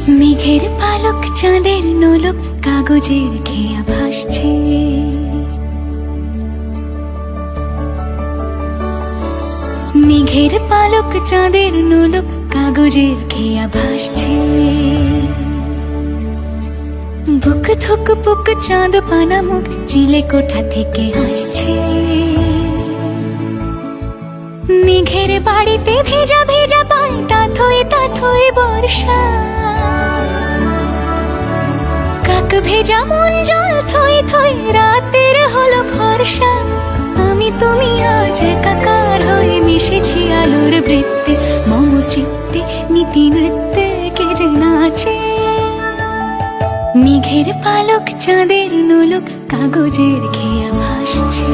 মেঘের পালক চাঁদের নোলক কাগজের খেয়া ভাসছে। মেঘের পালক চাঁদের নোলক কাগজের খেয়া ভাসছে। বুক থুক পুক চাঁদ পানা মুখ চিলে কোঠা থেকে হাসছে। মেঘের বাড়িতে ভেজা ভেজা পায় তাথই বর্ষা। কাক ভেজা মন জল থই থই রাতের হলো ভরসা। আমি তুমি আজ একাকার হয়ে মিশেছি আলোর বৃত্তে। মম চিত্তে নীতি নৃত্যে কে যে নাচে। মেঘের পালক চাঁদের নোলক কাগজের খেয়া ভাসছে।